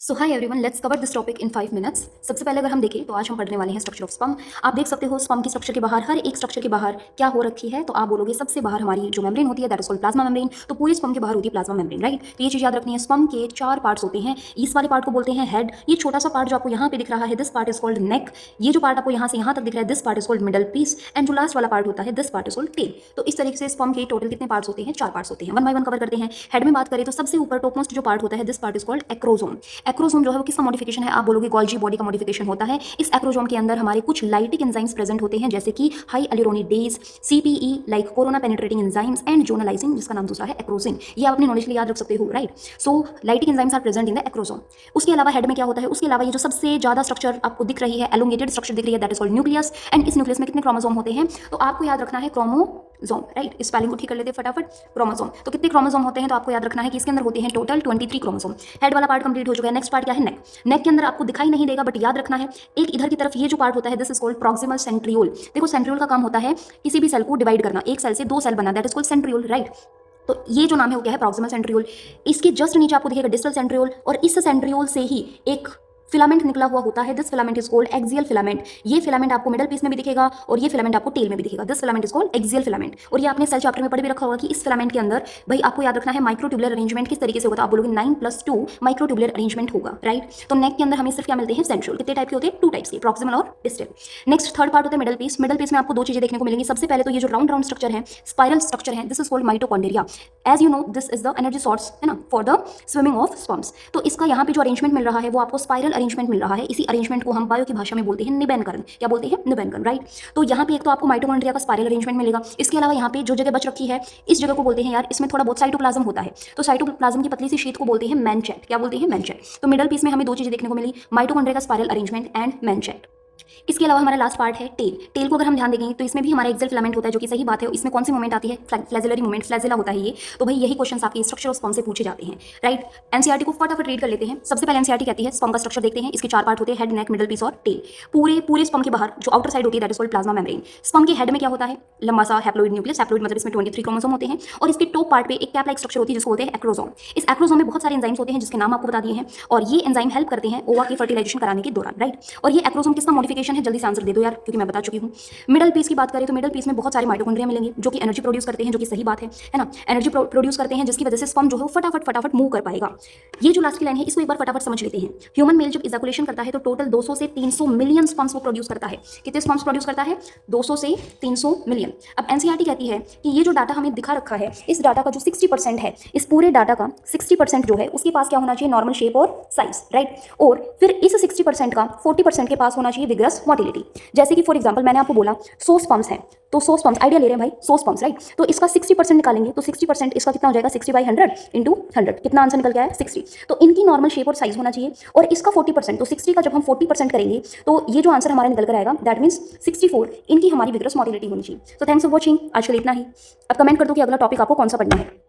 So hi everyone, let's cover this topic in 5 minutes. सबसे पहले अगर हम देखें तो आज हम पढ़ने वाले हैं स्ट्रक्चर ऑफ स्पर्म। आप देख सकते हो स्पर्म की स्ट्रक्चर के बाहर, हर एक स्ट्रक्चर के बाहर क्या हो रखी है, तो आप बोलोगे सबसे बाहर हमारी जो मेम्ब्रेन होती है that is called plasma membrane. तो पूरे स्पर्म के बाहर होती है प्लाज्मा मेम्ब्रेन, राइट। तो ये चीज याद रखनी है। स्पर्म के 4 पार्ट्स होते हैं। इस वाले पार्ट को बोलते हैं हेड। ये छोटा सा पार्ट जो आपको यहाँ पे दिख रहा है, दिस पार्ट इज कॉल्ड नेक। ये जो पार्ट आपको यहाँ से यहाँ तक दिख रहा है, this part is called middle piece. And जो लास्ट वाला पार्ट होता है, this part is called tail. तो इस तरीके से स्पर्म के टोटल कितने पार्ट्स होते हैं? 4 पार्ट्स होते हैं। वन बाय वन कवर करते हैं। हेड में बात करें तो सबसे ऊपर टॉप मोस्ट जो पार्ट होता है, this part is called acrosome. Acrosome जो है वो किसका मॉडिफिकेशन है? आप बोलोगे गोल्जी बॉडी का मॉडिफिकेशन होता है। इस एक्रोसोम के अंदर हमारे कुछ लाइटिक एंजाइम्स प्रेजेंट होते हैं, जैसे कि hyaluronidase, CPE like corona penetrating enzymes and zonalysin, जिसका नाम दूसरा है एक्रोसिन। ये आप अपनी नॉलेज के लिए याद रख सकते हो, right. So lytic enzymes are present in the acrosome. उसके अलावा हेड में क्या होता है? उसके अलावा ये जो सबसे ज्यादा स्ट्रक्चर आपको दिख रही है, एलोंगेटेड स्ट्रक्चर दिख रही है, that is called nucleus. And इस न्यूक्लियस में कितने क्रोमोसोम होते हैं? तो आपको याद रखना है क्रोमोसोम, राइट। इस स्पेलिंग को ठीक कर लेते हैं फटाफट। क्रोमोसोम, तो कितने क्रोमोसोम होते हैं? तो आपको याद रखना है कि इसके अंदर होते हैं टोटल 23 क्रोमोसोम। हेड वाला पार्ट कंप्लीट हो चुका है। नेक्स्ट पार्ट क्या है? नेक। नेक के अंदर आपको दिखाई नहीं देगा, बट याद रखना है एक इधर की तरफ ये जो पार्ट होता है, this is called proximal centriole. देखो सेंट्रियोल का काम होता है किसी भी सेल को डिवाइड करना, एक सेल से 2 सेल बना, that is called centriole, right. तो ये जो नाम है वो क्या है? Proximal centriole. इसके जस्ट नीचे आपको दिखेगा डिस्टल सेंट्रियोल, और इस सेंट्रियोल से ही एक फिलामेंट निकला हुआ होता है। This filament is called axial filament. ये फिलामेंट आपको मिडल पीस में भी दिखेगा और ये फिलामेंट आपको टेल में भी दिखेगा। This filament is called axial filament. और ये आपने सेल चैप्टर में पढ़ भी रखा होगा कि इस फिलामेंट के अंदर भाई आपको याद रखना है माइक्रोट्यूबुलर अरेंजमेंट किस तरीके से होता है। आप बोलोगे 9+2 माइक्रोट्यूबुलर अरेंजमेंट होगा, राइट। तो नेक के अंदर हमें सिर्फ क्या मिलते हैं? सेंट्रियोल। कितने टाइप के होते हैं? 2 टाइप्स के, प्रॉक्सिमल और डिस्टल। नेक्स्ट थर्ड पार्ट होता है मिडल पीस। मिडल पीस में आपको 2 चीजें देखने को मिलेंगी। सबसे पहले तो ये जो राउंड राउंड स्ट्रक्चर है, स्पाइरल स्ट्रक्चर है, this is called mitochondria. As you know this is the energy source, है ना, for the swimming of sperms. तो इसका यहाँ पे जो अरेंजमेंट मिल रहा है वो आपको स्पाइरल अरेंजमेंट मिल रहा है। इसी अरेंजमेंट को हम बायो की भाषा में बोलते हैं निबेनकरण। क्या बोलते हैं? निबेनकरण, राइट। तो यहाँ पे एक तो आपको माइटोकॉन्ड्रिया का स्पाइरल अरेंजमेंट मिलेगा। इसके अलावा यहाँ पे जो जगह बच रखी है, इस जगह को बोलते हैं यार, इसमें थोड़ा बहुत साइटोप्लाज्म होता है। तो साइटोप्लाज्म की पतली सी शीट को बोलते हैं मैनचेट। क्या बोलते हैं? मैनचेट। तो मिडल पीस में हमें 2 चीजें देखने को मिली, माइटोकॉन्ड्रिया का स्पाइरल अरेंजमेंट एंड मैनचेट। इसके अलावा हमारा लास्ट पार्ट है टेल। टेल को अगर हम ध्यान देंगे तो इसमें भी हमारा एक्सेल फिलामेंट होता है, जो कि सही बात है। इसमें कौन सी मूवमेंट आती है? फ्लैजिलरी मूवमेंट, फ्लैजिला होता है ये। तो भाई यही क्वेश्चंस आपके स्ट्रक्चर ऑफ स्पर्म से पूछे जाते हैं, राइट। एनसीईआरटी को फटाफट रीड कर लेते हैं। सबसे पहले एनसीईआरटी कहती है स्पर्म का स्ट्रक्चर देखते हैं। इसके 4 पार्ट होते हैं, हेड, नेक, मिडल पीस और टेल। पूरे स्पर्म के बाहर जो आउटर साइड होती है that is called plasma membrane. Sperm के हेड में क्या होता है? लंबा सा हैप्लोइड न्यूक्लियस। हैप्लोइड मतलब इसमें 23 क्रोमोसोम होते हैं। और इसके टॉप पार्ट पे एक कैप लाइक स्ट्रक्चर होती है जिसको बोलते हैं एक्रोसोम। इस एक्रोसोम में बहुत सारे एंजाइम्स होते हैं जिसके नाम आपको बता दिए हैं, और ये एंजाइम हेल्प करते हैं ओवा की फर्टिलाइजेशन कराने के दौरान, राइट। और ये एक्रोसोम किसका मॉडिफिकेशन है? जल्दी से आंसर दे दो यार, क्योंकि मैं बता चुकी हूँ। मिडल पीस की बात करें तो मिडल पीस में बहुत सारे माइटोकॉन्ड्रिया मिलेंगे जो कि एनर्जी प्रोड्यूस करते हैं, जो कि सही बात है ना। एनर्जी प्रोड्यूस करते हैं जिसकी वजह से स्पर्म जो है वो फटाफट मूव कर पाएगा। ये जो लास्ट की लाइन है इसको एक बार फटाफट समझ लेते हैं। ह्यूमन मेल जब इजैकुलेशन करता है तो टोटल 200 से 300 मिलियन स्पर्म्स वो प्रोड्यूस करता है। कितने स्पर्म्स प्रोड्यूस करता है? 200 से 300 मिलियन। अब एनसीईआरटी कहती है कि ये जो डाटा हमें दिखा रखा है, इस डाटा का जो 60% है, इस पूरे डाटा का 60% जो है उसके पास क्या होना चाहिए? नॉर्मल शेप और साइज, राइट। और फिर इस 60% का 40% के पास होना चाहिए विग्रस मोटिलिटी। जैसे कि फॉर एग्जांपल मैंने आपको बोला 100 स्पर्म्स है, तो 100 स्पर्म्स आइडिया ले रहे हैं भाई, 100 स्पर्म्स, राइट। तो इसका 60% निकालेंगे तो 60% इसका कितना हो जाएगा? 60/100 इंटू 100। कितना आंसर निकल गया है? 60। तो इनकी नॉर्मल शेप और साइज होना चाहिए। और इसका 40%, तो 60 का जब हम 40% करेंगे तो ये जो आंसर हमारा निकल कर आएगा दैट मीन्स 64 इनकी हमारी विग्रस मोटिलिटी होनी चाहिए। तो थैंक्स फॉर वॉचिंग। आज के लिए इतना ही। अब कमेंट कर दो कि अगला टॉपिक आपको कौन सा पढ़ना है।